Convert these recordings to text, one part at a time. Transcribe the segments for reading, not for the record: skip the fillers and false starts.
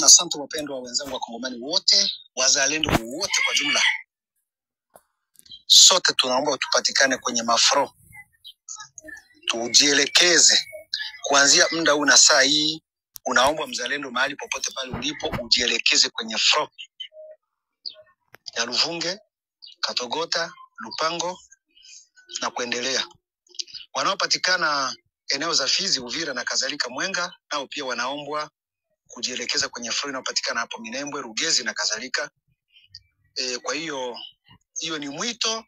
Asante wapendwa wenzangu wa Kongomani wote, wazalendo wote kwa jumla. Sote tunaomba tupatikane kwenye mafro. Tujielekeze kuanzia muda huu na saa hii. Unaomba mzalendo mahali popote pale ulipo ujielekeze kwenye fro ya Luvunge, Katogota, Lupango na kuendelea. Wanaopatikana eneo za Fizi, Uvira na kadhalika Mwenga, nao pia wanaombwa kujielekeza kwenye fro inayopatikana hapo Minembwe, Rugezi na kadhalika. Kwa hiyo ni mwito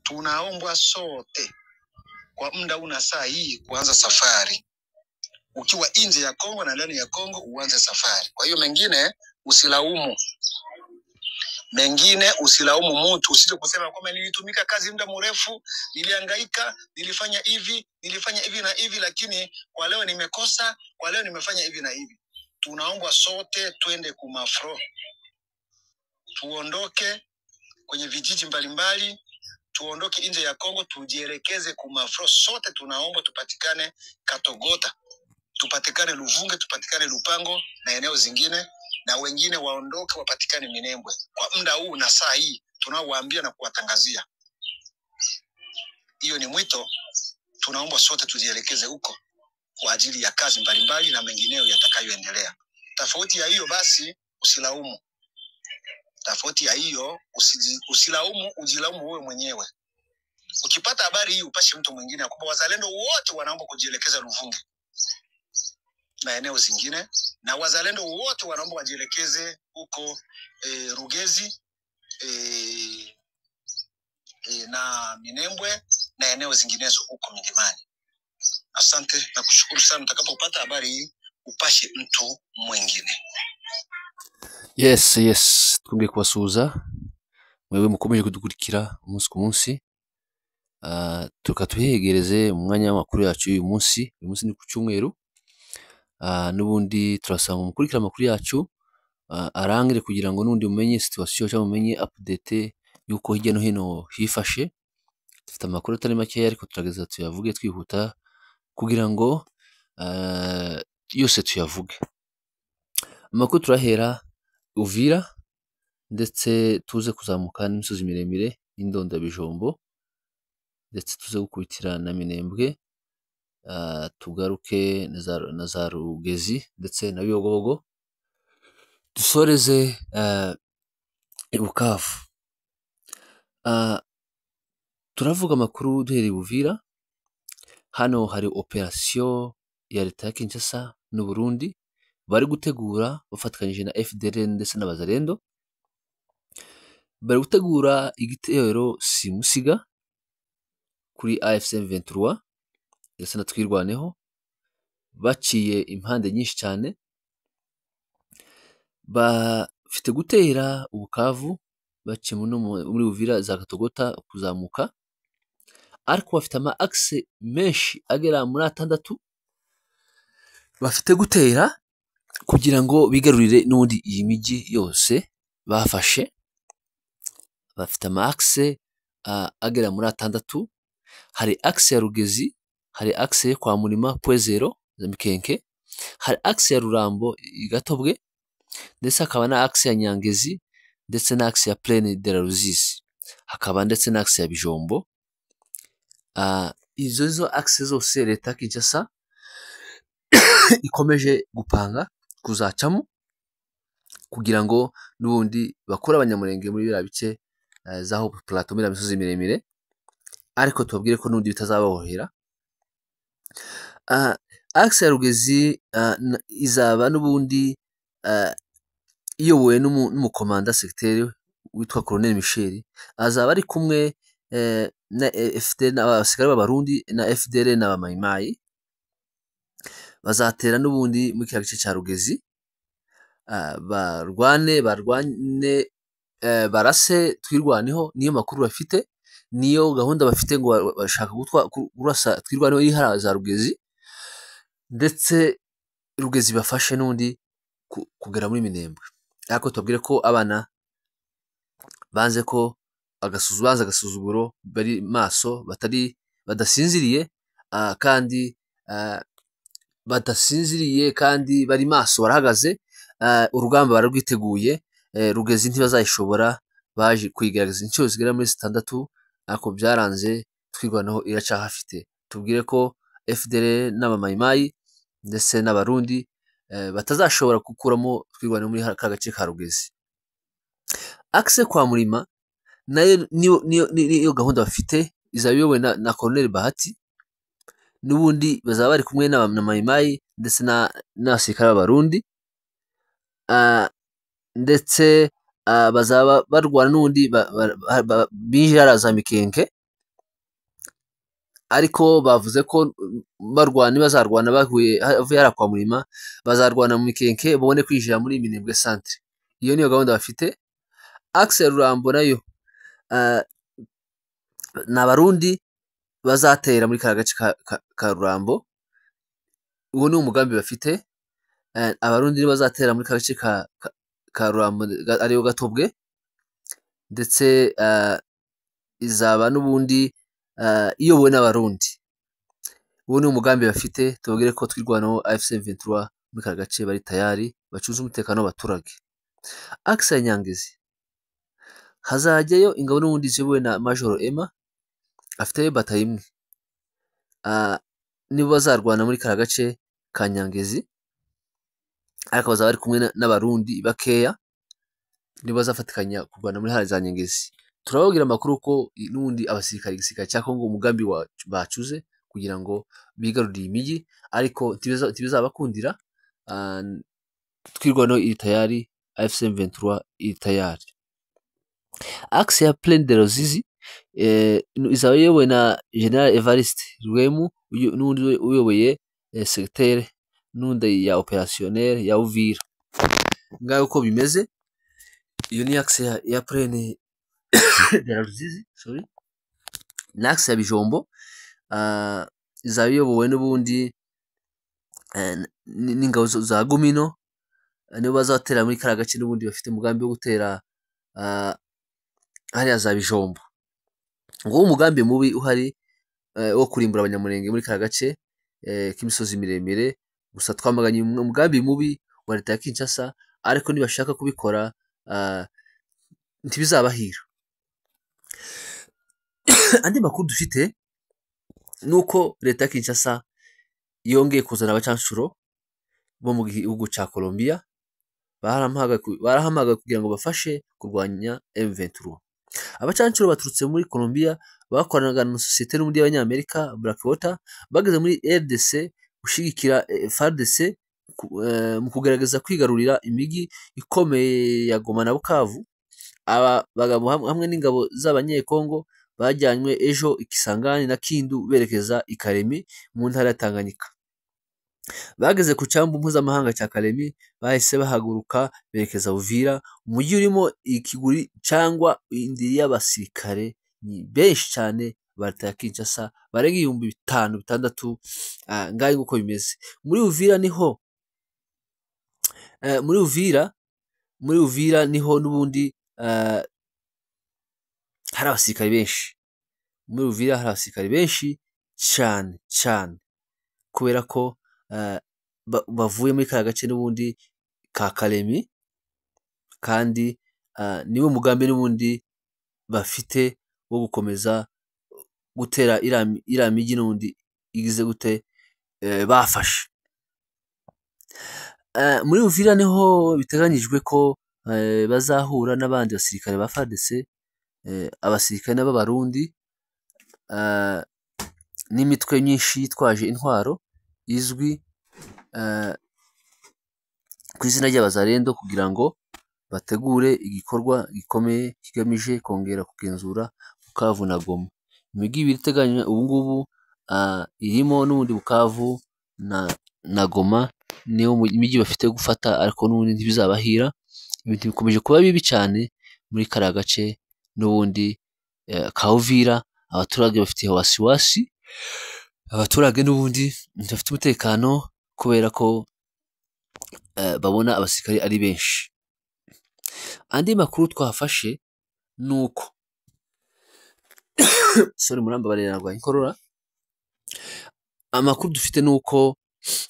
tunaombwa sote kwa muda una saa hii kuanza safari. Ukiwa nje ya Kongo na ndani ya Kongo uanze safari. Kwa hiyo mengine usilaumu. Mtu, usije kusema kwamba nilitumika kazi muda mrefu, nilihangaika, nilifanya hivi na hivi, lakini kwa leo nimekosa, kwa leo nimefanya hivi na hivi. Tunaombwa sote twende kumafro. Tuondoke kwenye vijiji mbalimbali, tuondoke nje ya Kongo, tujielekeze kumafro. Sote tunaomba tupatikane Katogota, tupatikane Luvunge, tupatikane Lupango na eneo zingine, na wengine waondoke wapatikane Minembwe. Kwa muda huu na saa hii tunaowaambia na kuwatangazia. Hiyo ni mwito, tunaomba sote tujielekeze huko kwa ajili ya kazi mbalimbali na mengineo yatakayoendelea. Tofauti ya hiyo basi usilaumu. Tofauti ya hiyo usilaumu, ujilaumu wewe mwenyewe. Ukipata habari hii upashe mtu mwingine kwamba wazalendo wote wanaomba kujielekeza Luvunge na eneo zingine, na wazalendo wote wanaomba wajielekeze huko Rugezi na Minembwe na eneo zinginezo huko milimani. Asante na kushukuru sana. Utakapopata habari hii upashe mtu mwingine. Yes, twongeye kubasuhuza mwewe mukomeje kudukurikira umunsi ku munsi. Tukatuhegereze mu mwanya w'amakuru yacu uyu munsi ni ku cyumweru. Nubundi turasaba mukurikira amakuru yacu arangire kugira ngo nundi umenye situation cyangwa umenye update yuko hirya no hino hifashe. Dufite amakuru atari make ariko turageza tuyavuge twihuta kugira ngo yose tuyavuge. Amakuru turahera Uvira ndetse tuze kuzamuka n'imisozi miremire y'Indonda Bijombo, ndetse tuze gukubitira na Minembwe, tugaruke na za Rugezi ndetse na Biyogobogo, dusoreze i Bukavu. Turavuga amakuru duhereye Uvira. Hano hari operation ya leta ya Kinshasa n'u Burundi bari gutegura bafatikanyije na FDLR ndetse n'abazalendo. Bari gutegura igitero simusiga kuri AFC M23 ndetse na Twirwaneho, baciye impande nyinshi cyane. Bafite gutera Bukavu baciye muri Uvira za Katogota kuzamuka, ariko bafite ama axe menshi agera muri 6 bafite gutera kugira ngo bigarurire n'undi iyi miji yose bafashe. Bafite ama axe agera muri 6. Hari axe ya Rugezi, hari axe kwa Murima Pwezero za Mikenke, hari axe ya Rurambo Gatobwe, ndetse hakaba na axe ya Nyangezi, ndetse na axe ya Plaine de la Ruzizi, hakaba ndetse na axe ya Bijombo. Izo axe zose leta Kinshasa ikomeje gupanga kuzacamo kugira ngo nubundi bakora abanyamurenge muri bira bice zaho plateau muri misozi miremire, ariko tubabwire ko nundi bitazabahohera. Axe ya Rugezi izaba nubundi iyobowe n'umukomanda secteur witwa Colonel Michel, azaba ari kumwe na FDL n'abasikari b'abarundi na FDL n'abamayimayi. Bazatera nubundi mu gice cya Rugezi, barwane barase Twirwaneho. Niyo makuru bafite, niyo gahunda bafite, ngo bashaka kurasa Twirwaneho iri haraza Rugezi, ndetse Rugezi bafashe nundi kugera muri Minembwe. Ariko tubabwire ko abana banze ko agasuzuguro, bari maso, badasinziriye, kandi badasinziriye kandi bari maso barahagaze, urugamba bararwiteguye, Rugezi ntibazayishobora, baje kuyigerageza inshuro zigera muri 6 ariko byaranze, twirwanaho iracahafite. Tubwire ko FDLR n'abamayimayi ndetse n'abarundi batazashobora gukuramo twirwanaho muri ka gace ka Rugezi. Axe kwa Mulima nayo niyo gahunda bafite, izaba iyobowe na Colonel Bahati, n'ubundi bazaba bari kumwe na mayimayi ndetse n'abasirikare b'abarundi, ndetse bazaba barwana n'ubundi binjira za Mikenke, ariko bavuze ko bazarwana bavuye hariya kwa Mulima, bazarwana mu Mikenke babone kwinjira muri Minembwe centre. Iyo niyo gahunda bafite. Axe ya Rurambo nayo ni abarundi bazatera muri ka gace ka Rurambo. Uwo ni umugambi bafite, abarundi nibo bazatera muri ka gace ka Rurambo ariyo Gatobwe, ndetse izaba n'ubundi iyobowe n'abarundi. Uwo ni umugambi bafite, tubabwire ko twirwanaho AFC M23 muri ka gace bari tayari, bacuze umutekano w'abaturage. Axe ya Nyangezi hazajyayo ingabo n'ubundi ziyobowe na Major Emma, afiteyo batayo imwe, nibo bazarwana muri ka gace ka Nyangezi, ariko bazaba bari kumwe n'abarundi bakeya, nibo bazafatikanya kurwana muri hariya za Nyangezi. Turababwira amakuru ko n'ubundi igisirikare cya Kongo umugambi bacuze kugira ngo bigarurire imijyi, ariko ntibizabakundira. Twirwanaho iri tayari, AFC M23 iri tayari. Axe ya Plaine de Ruzizi izaba iyobowe na General Evariste Rwemu, n'undi uyoboye secteur n'undi ya opérationnel ya Uvira. Ngaho uko bimeze, iyo ni axe ya Plaine de Ruzizi, na axe ya Bijombo izaba iyobowe n'ubundi n'ingabo za Gumino, nibo bazatera muri kariya gace, n'ubundi bafite umugambi wo gutera hariya za Bijombo. Nguwo umugambi mubi uhari wo kurimbura abanyamurenge muri kariya gace k'imisozi miremire. Gusa twamaganye umugambi mubi wa leta ya Kinshasa, ariko nibashaka kubikora ntibizabahira. Andi makuru dufite nuko leta ya Kinshasa yongeye kuzana abacancuro bo mu gihugu cya Colombia, barahamagaye kugira ngo bafashe kurwanya M23. Abacancuro baturutse muri Colombia bakoranaga na sosiyete n'ubundi y'Abanyamerika Blackwater, bageze muri RDC gushigikira FARDC mu kugerageza kwigarurira imijyi ikomeye ya Goma na Bukavu. Aba bagabo hamwe n'ingabo z'Abanyekongo bajyanywe ejo Ikisangani na Kindu berekeza i Kalemi mu ntara ya Tanganyika. Bageze ku cyambu mpuzamahanga cya Kalemi, bahise bahaguruka berekeza Uvira, umujyi urimo ikiguri cyangwa indiri y'abasirikare benshi cyane ba leta ya Kinshasa, barenga 5,000-6,000. Ngaho uko bimeze muri Uvira niho muri Uvira niho n'ubundi hari abasirikare benshi. Muri Uvira hari abasirikare benshi cyane kubera ko bavuye muri kariya gace n'ubundi ka Kalemi, kandi niwo mugambi n'ubundi bafite wo gukomeza gutera iriya mijyi n'ubundi igize gute bafashe. Muri Uvira niho biteganyijwe ko bazahura n'abandi basirikare ba FARDC, abasirikare n'abarundi, n'imitwe myinshi yitwaje intwaro izwi ku izina ry'Abazalendo, kugira ngo bategure igikorwa gikomeye kigamije kongera kugenzura Bukavu na Goma. Imijyi ibiri iteganywa ubu ngubu irimo n'ubundi Bukavu na Goma, niyo imijyi bafite gufata, ariko n'ubundi ntibizabahira. Ibintu bikomeje kuba bibi cyane muri kariya gace n'ubundi ka Uvira. Abaturage bafite wasiwasi, abaturage n'ubundi bafite umutekano kubera ko babona abasirikare ari benshi. Andi makuru twafashe nuko sorry murambabarira narwaye inkorora. Amakuru dufite nuko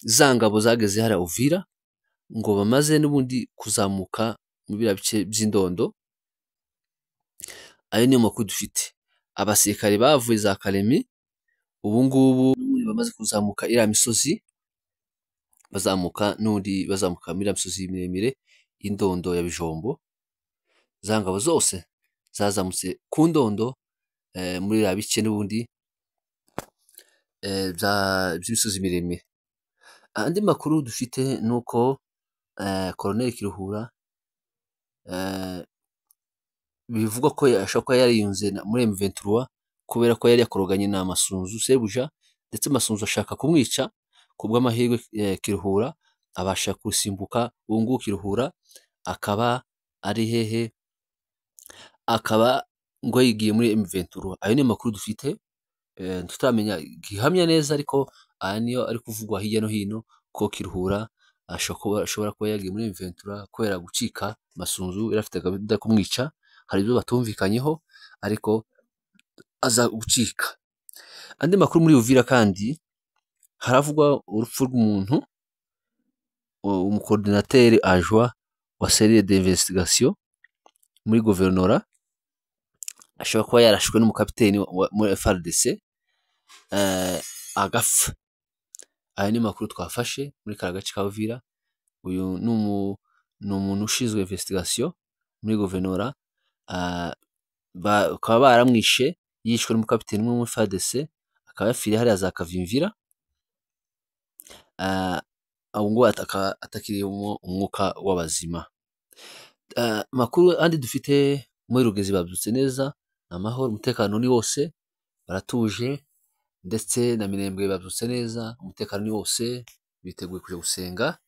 za ngabo zageze hariya Uvira ngo bamaze n'ubundi kuzamuka mu biriya bice by'indondo. Ayo niyo makuru dufite. Abasirikare bavuye za Kalemi ubu ngubu bamaze kuzamuka iriya misozi, bazamuka muri iriya misozi miremire y'indondo ya Bijombo. Za ngabo zose zazamutse ku ndondo muri iriya bice n'ubundi by'imisozi miremire. Andi makuru dufite ni uko Colonel Kiruhura bivugwa ko ashobora kuba yariyunze muri M23 kubera ko yari yakoroganye na Masunzu Sebuja, ndetse Masunzu ashaka kumwica. Ku bw'amahirwe Kiruhura abasha gusimbuka. Ubu ngubu Kiruhura akaba ari hehe? Akaba ngo yigiye muri M23. Ayo ni makuru dufite, tutamenya gihamya neza, ariko aya niyo ari kuvugwa hirya no hino ko Kiruhura ashobora kuba yagiye muri M23 kubera gucika Masunzu yari afite gahunda kumwica. Hari ibyo batumvikanyeho ariko aza gucika. Andi makuru muri Uvira kandi haravugwa urupfu rw'umuntu, umucoordinateur adjoint wa cellule d'investigation muri guverinora, ashobora kuba yarashwe n'umukapiteni muri FARDC agapfa. Aya ni makuru twafashe muri kara gace ka Uvira. Uyu ni umuntu ushinzwe investigation muri guverinora, bakaba baramwishe, yishwe n'umukapiteni muri FARDC, akaba yapfiriye hariya za Kavimvira. Ubu ngubu atakiriye umwuka w'abazima. Makuru andi dufite muri Rugezi babyutse neza, amahoro, umutekano ni wose, baratuje, ndetse na Minembwe babyutse neza, umutekano ni wose, biteguye kujya gusenga.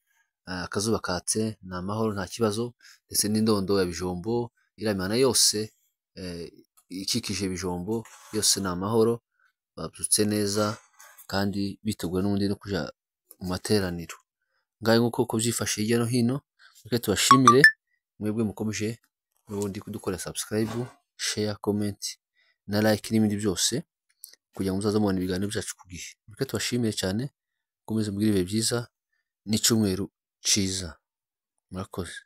Akazuba katse, ni amahoro, nta kibazo, ndetse n'indondo ya Bijombo, iriya mihana yose ikikije Bijombo yose ni amahoro, babyutse neza kandi biteguye n'ubundi no kujya mu materaniro. Ngaho nk'uko byifashe hirya no hino, reka tubashimire mwebwe mukomeje n'ubundi kudukora subscribe, share, comment na like n'ibindi byose kugira ngo muzaze mubona ibiganiro byacu ku gihe. Reka tubashimire cyane, mukomeze mugire ibihe byiza n'icyumweru cyiza. Murakoze.